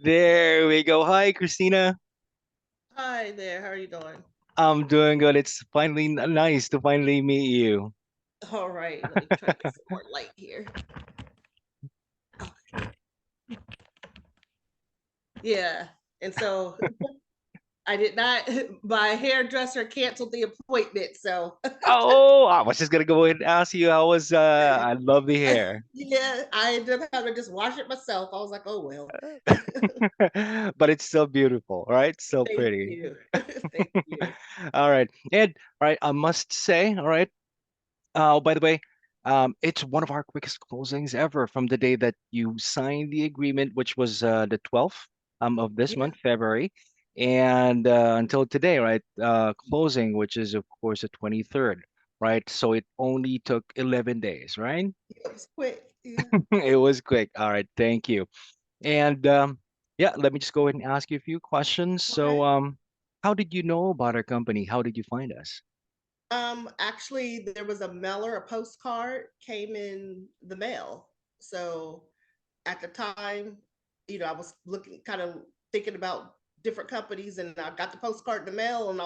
There we go. Hi, Christina. Hi there, how are you doing? I'm doing good. It's finally nice to finally meet you. All right, let me try to get some more light here. Yeah, and so I did not, my hairdresser canceled the appointment. So, Oh, I was just gonna go ahead and ask you how was I love the hair. yeah, I ended up having to just wash it myself. I was like, oh, well, But it's still beautiful, right? Still thank pretty. you. Thank you. All right. And all right, I must say, all right. By the way, it's one of our quickest closings ever from the day that you signed the agreement, which was the 12th of this Yeah, month, February, and until today, right? Closing, which is of course the 23rd, right? So it only took 11 days, right? it was quick. Yeah. It was quick. All right, thank you. And yeah, let me just go ahead and ask you a few questions. So, Okay. how did you know about our company? How did you find us? Actually, there was a mailer, a postcard came in the mail. So at the time, I was looking, kind of thinking about different companies, and I got the postcard in the mail, and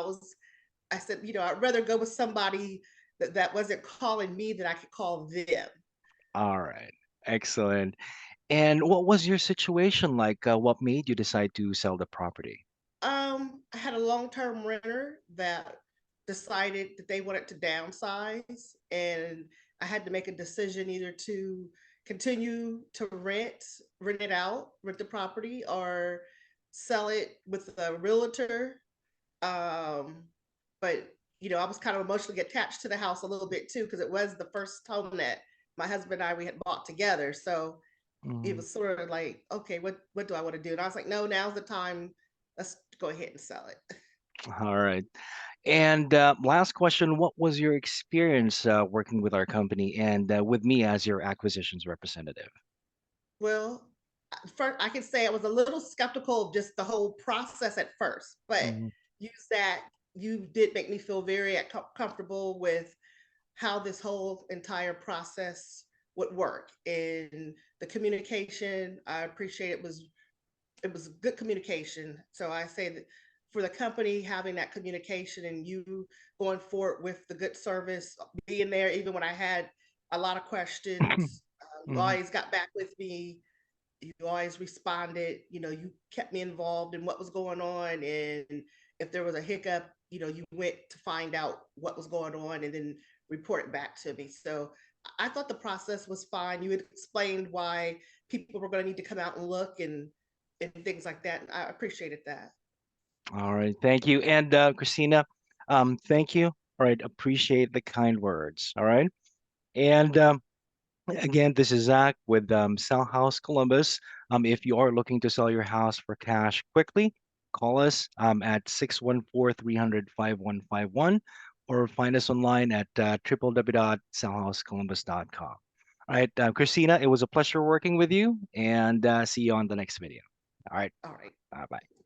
I said, I'd rather go with somebody that wasn't calling me than I could call them. All right, excellent. And what was your situation like? What made you decide to sell the property? I had a long-term renter that decided that they wanted to downsize, and I had to make a decision either to continue to rent it out, rent the property, or sell it with a realtor. Um, but I was kind of emotionally attached to the house a little bit too, because it was the first home that my husband and I we had bought together. So it Mm, was sort of like, okay, what do I want to do? And I was like, no, now's the time. Let's go ahead and sell it. all right. And last question, what was your experience working with our company and with me as your acquisitions representative? Well, first I can say I was a little skeptical of just the whole process at first, but Mhm. you did make me feel very comfortable with how this whole entire process would work, and the communication. I appreciate it was good communication. So I say that for the company having that communication and you going forward with the good service, being there even when I had a lot of questions, you Mhm. always got back with me. You always responded. You kept me involved in what was going on, and if there was a hiccup, you went to find out what was going on and then report it back to me. So I thought the process was fine. You had explained why people were going to need to come out and look and things like that. I appreciated that. All right, thank you. And Christina, thank you. All right, appreciate the kind words. All right. And again, this is Zach with Sell House Columbus. If you are looking to sell your house for cash quickly, call us at 614-300-5151 or find us online at www.sellhousecolumbus.com. All right, Christina, it was a pleasure working with you and see you on the next video. All right, All right. bye bye.